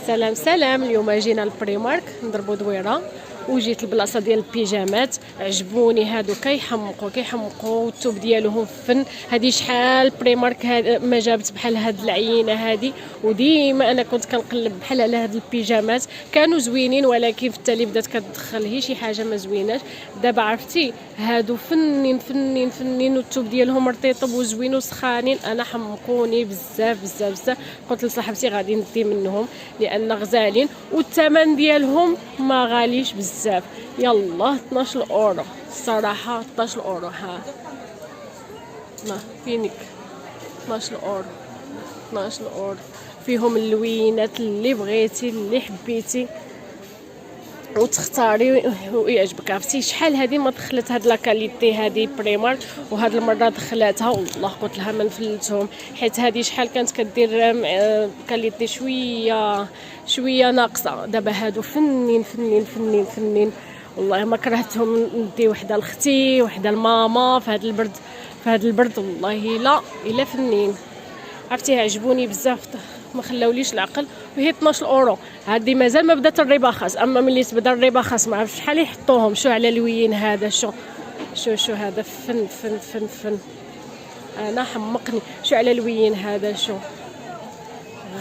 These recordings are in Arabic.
سلام سلام. اليوم جينا للبريمارك نضربوا دويره وجيت البلاصه ديال البيجامات. عجبوني هادو كيحمقوا والثوب ديالهم فن. هادي شحال بريمارك ما جابت بحال هاد العينه هادي، وديما انا كنت كنقلب بحال على هاد البيجامات. كانوا زوينين ولكن في التالي بدات كتدخل هي شي حاجه ما زويناش. دابا عرفتي هادو فنين فنين فنين والثوب ديالهم رطيطب وزوين وسخانين. انا حمقوني بزاف بزاف بزاف. قلت لصاحبتي غادي ندي منهم لان غزالين والثمن ديالهم ما غاليش بزاف. يلا 12 اورو الصراحه. 12 اورو ها ما فينك. 12 اورو 12 اورو فيهم اللوينات اللي بغيتي اللي حبيتي وتختاري ويعجبك. عرفتي شحال هذه ما دخلت هاد لاكاليتي هذه بريمارك، وهاد المره دخلاتها والله قلت لها ما نفلتهم، حيت هذه شحال كانت كدير كاليتي شويه ناقصه. دابا هادو فنين فنين فنين فنين والله ما كرهتهم. ندي وحده لاختي وحده لماما في هاد البرد والله لا الا فنين. عرفتي عجبوني بزاف ما خلاوليش العقل. وهي 12 اورو. هذه مازال ما بدات الربا خاص، اما ملي تبدا الربا خاص ما عرفتش شحال يحطوهم. شو على الوين هذا، شو هذا فن فن فن فن. انا حمقني. شو على الوين هذا، شو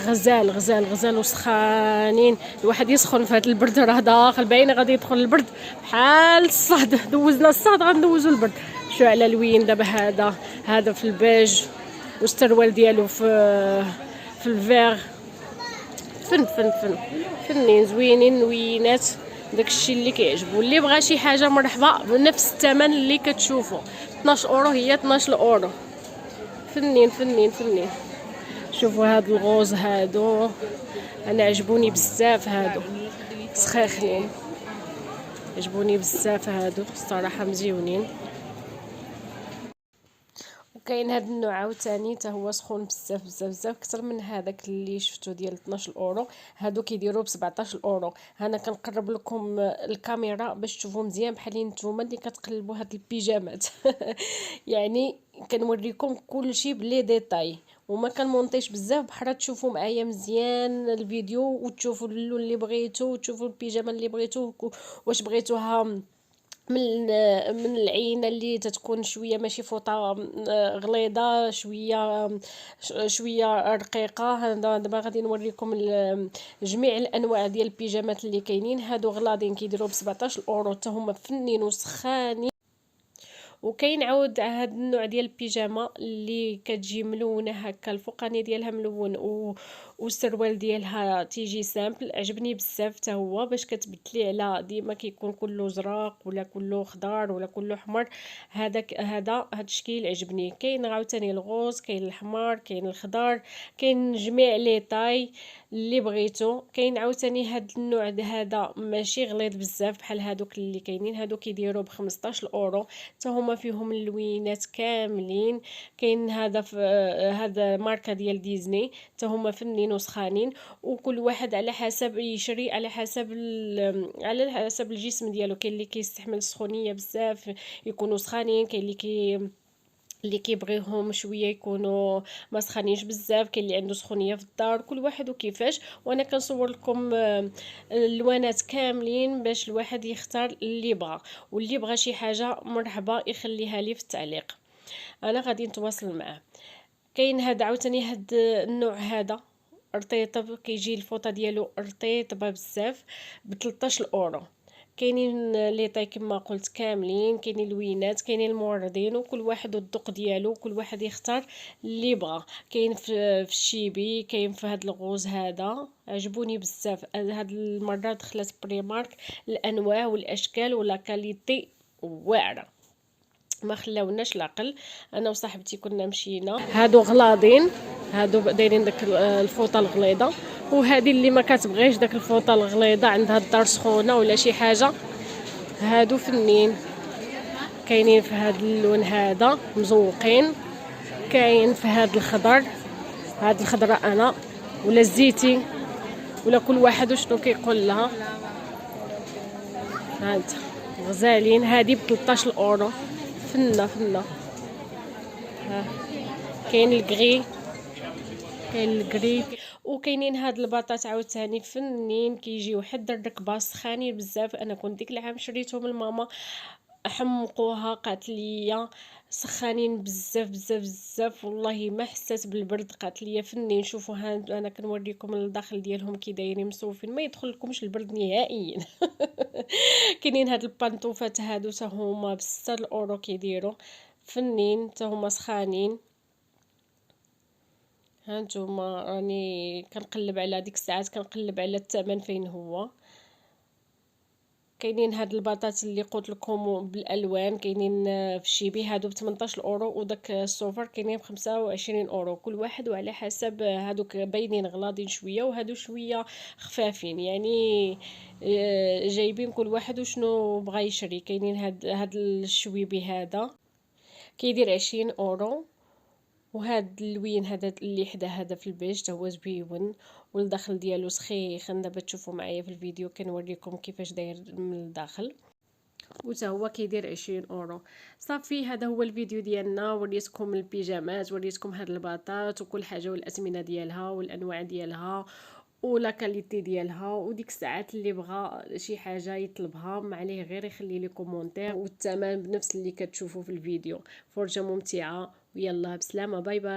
غزال غزال غزال وسخانين. الواحد يسخن في هذا البرد راه داخل باينه غادي يدخل البرد بحال الصهد. دوزنا الصهد غندوزو البرد. شو على الوين دابا هذا في البيج والسروال ديالو في الفيغ. فن فن فن فنين زوينين وينات. داكشي اللي كيعجبو. اللي بغى شي حاجه مرحبا بنفس الثمن اللي كتشوفوا. 12 اورو هي 12 اورو. فنين فنين فنين. شوفوا هاد الغوز هادو انا عجبوني بزاف. هادو سخاخين عجبوني بزاف. هادو الصراحه مزيونين. وكاين هاد النوع عاوتاني حتى هو سخون بزاف بزاف بزاف اكثر من هذاك اللي شفتو ديال 12 اورو. هادو كيديروا ب 17 اورو. هنا كنقرب لكم الكاميرا باش تشوفوا مزيان بحال نتوما اللي كتقلبوا هاد البيجامات. يعني كنوريكم كلشي بلي ديتاي وما كنمونطيش بزاف، بحال تشوفوا معايا مزيان الفيديو وتشوفوا اللون اللي بغيتو وتشوفوا البيجامه اللي بغيتو واش بغيتوها من العينه اللي تتكون شويه ماشي فوطه غليظه شويه رقيقه. دابا غادي نوريكم جميع الانواع ديال البيجامات اللي كاينين. هادو غلاضين كيديروا ب 17 اورو حتى هما فنين وسخانين. وكاين عاود هاد النوع ديال البيجامه اللي كتجي ملونه هكا الفوقاني ديالها ملون والسروال ديالها تيجي سامبل. عجبني بزاف حتى هو باش كتبدلي على ديما كيكون كله زرق ولا كله خضر ولا كله احمر. هذا الشكل عجبني. كاين عاوتاني الغوز، كاين الاحمر، كاين الخضر، كاين جميع لي طاي اللي بغيتو. كاين عاوتاني هاد النوع هذا ماشي غليظ بزاف بحال هادوك اللي كاينين. هادو كيديروا ب 15 اورو حتى هما فيهم اللوينات كاملين. كاين هذا ماركه ديال ديزني حتى هما فنين وسخانين. وكل واحد على حسب يشري على حسب الجسم ديالو. كاين اللي كيستحمل السخونيه بزاف يكونوا سخانين، كاين اللي كيبغيهم شويه يكونوا ما سخانينش بزاف، كاين اللي عنده سخونيه في الدار. كل واحد وكيفاش. وانا كنصور لكم اللوانات كاملين باش الواحد يختار اللي بغى، واللي بغى شي حاجه مرحبا يخليها لي في التعليق انا غادي نتواصل معاه. كاين هذا عاوتاني هاد النوع هذا رطيطب كيجي الفوطه ديالو رطيطبه بزاف ب 13 اورو. كاينين لي طاي كما قلت كاملين، كاينين الوينات، كاينين الموردين، وكل واحد والذوق ديالو كل واحد يختار اللي بغى. كاين في الشيبي، كاين في هذا الغوز هذا عجبوني بزاف. هاد المره دخلت بريمارك الانواع والاشكال ولا كاليتي واعره ما خلاوناش العقل. انا وصاحبتي كنا مشينا. هادو غلاضين، هادو دايرين داك الفوطه الغليظه. وهذه اللي ما كتبغيش داك الفوطه الغليظه عندها الدار سخونه ولا شي حاجه هادو فنين. كاينين في هذا اللون هذا مزوقين. كاين في هذا الخضر، هذا الخضراء انا ولا الزيتي ولا كل واحد وشنو كيقول لها. هانت غزالين. هذه ب 13 اورو. فنه ها كاين الكغي وكاينين هاد الباطات عاوتاني فنين كيجيو حد الركبه سخانين بزاف. انا كنت ديك العام شريتهم لماما، حمقوها قالت لي سخانين بزاف بزاف بزاف، والله ما حسيت بالبرد. قالت لي فنين. شوفوا ها انا كنوريكم الداخل ديالهم كي دايرين مصوفين، ما يدخلكمش البرد نهائيا. كاينين هاد البانطوفات هادو حتى هما ب6 الاورو كيديروا فنين حتى هما سخانين. هانتوما راني كنقلب على ديك الساعات، كنقلب على الثمن فين هو. كاينين هاد الباطات اللي قلت لكم بالالوان، كاينين في الشيبي هادو ب 18 اورو، وداك الصوفر كاينين ب 25 اورو كل واحد، وعلى حسب هادوك باينين غلاضين شويه وهادو شويه خفافين يعني. جايبين كل واحد وشنو بغا يشري. كاينين هاد الشويبي هذا كيدير 20 اورو، وهاد اللوين هذا اللي حدا هذا في البيج تا هو زويون، والداخل ديالو سخيخن. دابا تشوفوا معايا في الفيديو كنوريكم كيفاش داير من الداخل، وتا هو كيدير 20 اورو. صافي هذا هو الفيديو ديالنا، وريتكم البيجامات، وريتكم هاد الباطات وكل حاجه والاثمنه ديالها والانواع ديالها ولا كاليتي ديالها. وديك الساعات اللي بغى شي حاجه يطلبها ما عليه غير يخلي لي كومونتير، والثمن بنفس اللي كتشوفوا في الفيديو. فرجه ممتعه، ويلا بسلامه، باي باي.